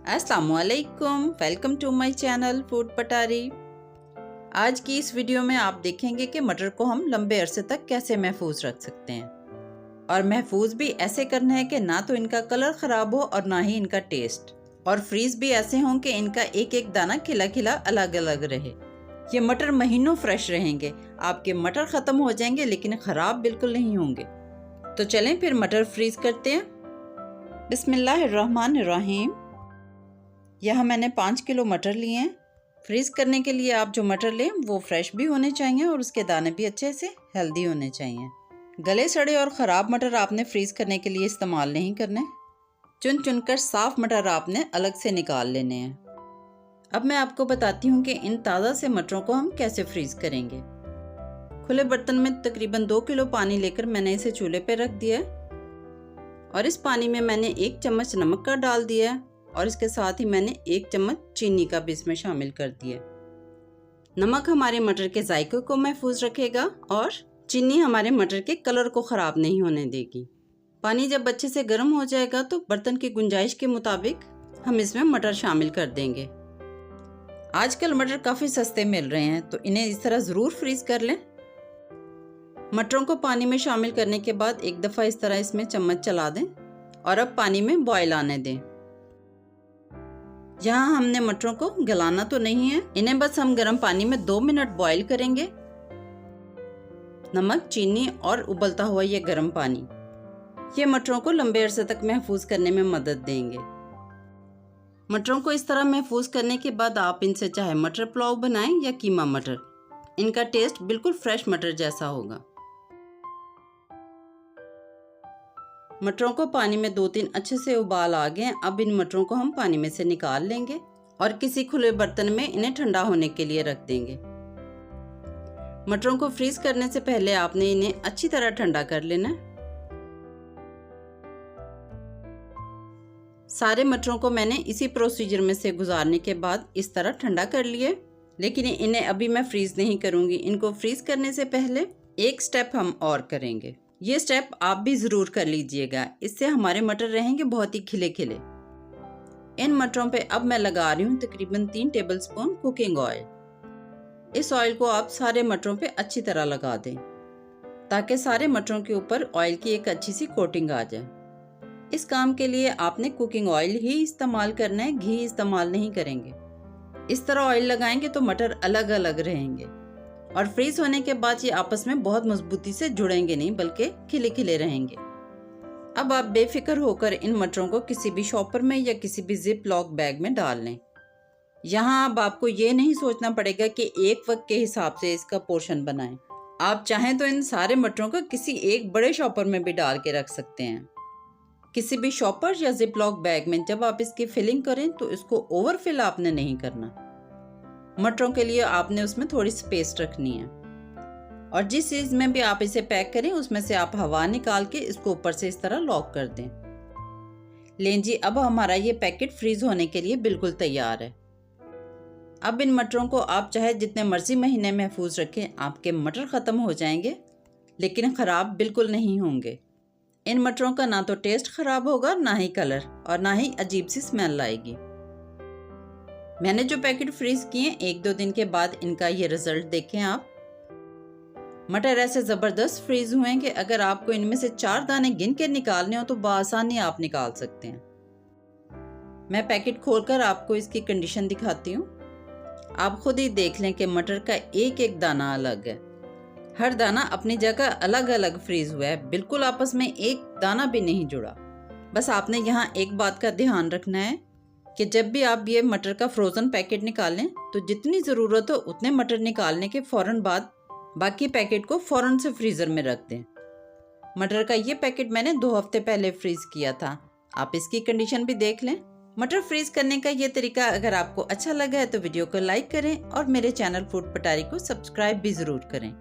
अस्सलामुअलैकुम, welcome to my channel food Patari. आज की इस वीडियो में आप देखेंगे कि मटर को हम लंबे अरसे तक कैसे महफूज रख सकते हैं, और महफूज भी ऐसे करना है कि ना तो इनका कलर ख़राब हो और ना ही इनका टेस्ट, और फ्रीज भी ऐसे हों कि इनका एक एक दाना खिला खिला अलग अलग रहे। ये मटर महीनों फ्रेश रहेंगे। आपके मटर ख़त्म हो जाएंगे लेकिन ख़राब बिल्कुल नहीं होंगे। तो चलें फिर मटर फ्रीज़ करते हैं। बिस्मिल्लाहिर्रहमानिर्रहीम। यहाँ मैंने 5 किलो मटर लिए हैं। फ्रीज़ करने के लिए आप जो मटर लें वो फ्रेश भी होने चाहिए और उसके दाने भी अच्छे से हेल्दी होने चाहिए। गले सड़े और ख़राब मटर आपने फ्रीज़ करने के लिए इस्तेमाल नहीं करने। चुन चुनकर साफ़ मटर आपने अलग से निकाल लेने हैं। अब मैं आपको बताती हूँ कि इन ताज़ा से मटरों को हम कैसे फ्रीज़ करेंगे। खुले बर्तन में तकरीबन 2 किलो पानी लेकर मैंने इसे चूल्हे पर रख दिया है, और इस पानी में मैंने 1 चम्मच नमक का डाल दिया है, और इसके साथ ही मैंने 1 चम्मच चीनी का भी इसमें शामिल कर दिया। नमक हमारे मटर के जायके को महफूज रखेगा और चीनी हमारे मटर के कलर को ख़राब नहीं होने देगी। पानी जब अच्छे से गर्म हो जाएगा तो बर्तन की गुंजाइश के मुताबिक हम इसमें मटर शामिल कर देंगे। आजकल मटर काफ़ी सस्ते मिल रहे हैं, तो इन्हें इस तरह ज़रूर फ्रीज़ कर लें। मटरों को पानी में शामिल करने के बाद एक दफ़ा इस तरह इसमें चम्मच चला दें और अब पानी में बॉयल आने दें। यहाँ हमने मटरों को गलाना तो नहीं है, इन्हें बस हम गर्म पानी में 2 मिनट बॉईल करेंगे। नमक, चीनी और उबलता हुआ ये गर्म पानी ये मटरों को लंबे अरसे तक महफूज करने में मदद देंगे। मटरों को इस तरह महफूज करने के बाद आप इनसे चाहे मटर पुलाव बनाएं या कीमा मटर, इनका टेस्ट बिल्कुल फ्रेश मटर जैसा होगा। मटरों को पानी में 2-3 अच्छे से उबाल आ गए। अब इन मटरों को हम पानी में से निकाल लेंगे और किसी खुले बर्तन में इन्हें ठंडा होने के लिए रख देंगे। मटरों को फ्रीज करने से पहले आपने इन्हें अच्छी तरह ठंडा कर लेना। सारे मटरों को मैंने इसी प्रोसीजर में से गुजारने के बाद इस तरह ठंडा कर लिए, लेकिन इन्हें अभी मैं फ्रीज नहीं करूंगी। इनको फ्रीज करने से पहले एक स्टेप हम और करेंगे। ये स्टेप आप भी ज़रूर कर लीजिएगा, इससे हमारे मटर रहेंगे बहुत ही खिले खिले। इन मटरों पे अब मैं लगा रही हूँ तकरीबन 3 टेबलस्पून कुकिंग ऑयल। इस ऑयल को आप सारे मटरों पे अच्छी तरह लगा दें ताकि सारे मटरों के ऊपर ऑयल की एक अच्छी सी कोटिंग आ जाए। इस काम के लिए आपने कुकिंग ऑयल ही इस्तेमाल करना है, घी इस्तेमाल नहीं करेंगे। इस तरह ऑयल लगाएंगे तो मटर अलग अलग रहेंगे और फ्रीज होने के बाद ये आपस में बहुत मजबूती से जुड़ेंगे नहीं, बल्कि खिले खिले रहेंगे। अब आप बेफिक्र होकर इन मटरों को किसी भी शॉपर में या किसी भी जिप लॉक बैग में डाल लें। यहाँ अब आपको ये नहीं सोचना पड़ेगा कि एक वक्त के हिसाब से इसका पोर्शन बनाएं। आप चाहें तो इन सारे मटरों को किसी एक बड़े शॉपर में भी डाल के रख सकते हैं। किसी भी शॉपर या जिप लॉक बैग में जब आप इसकी फिलिंग करें तो इसको ओवरफिल आपने नहीं करना। मटरों के लिए आपने उसमें थोड़ी स्पेस रखनी है, और जिस चीज़ में भी आप इसे पैक करें उसमें से आप हवा निकाल के इसको ऊपर से इस तरह लॉक कर दें। लें जी, अब हमारा ये पैकेट फ्रीज होने के लिए बिल्कुल तैयार है। अब इन मटरों को आप चाहे जितने मर्जी महीने महफूज रखें, आपके मटर ख़त्म हो जाएंगे लेकिन ख़राब बिल्कुल नहीं होंगे। इन मटरों का ना तो टेस्ट ख़राब होगा, ना ही कलर, और ना ही अजीब सी स्मेल आएगी। मैंने जो पैकेट फ्रीज किए 1-2 दिन के बाद इनका ये रिजल्ट देखें आप। मटर ऐसे ज़बरदस्त फ्रीज हुए हैं कि अगर आपको इनमें से 4 दाने गिन के निकालने हो तो बआसानी आप निकाल सकते हैं। मैं पैकेट खोलकर आपको इसकी कंडीशन दिखाती हूँ। आप खुद ही देख लें कि मटर का एक एक दाना अलग है। हर दाना अपनी जगह अलग अलग फ्रीज हुआ है, बिल्कुल आपस में एक दाना भी नहीं जुड़ा। बस आपने यहाँ एक बात का ध्यान रखना है कि जब भी आप ये मटर का फ्रोज़न पैकेट निकालें तो जितनी ज़रूरत हो उतने मटर निकालने के फ़ौरन बाद बाकी पैकेट को फ़ौरन से फ्रीज़र में रख दें। मटर का ये पैकेट मैंने 2 हफ्ते पहले फ्रीज़ किया था। आप इसकी कंडीशन भी देख लें। मटर फ्रीज़ करने का ये तरीका अगर आपको अच्छा लगा है तो वीडियो को लाइक करें और मेरे चैनल फूड पटारी को सब्सक्राइब भी ज़रूर करें।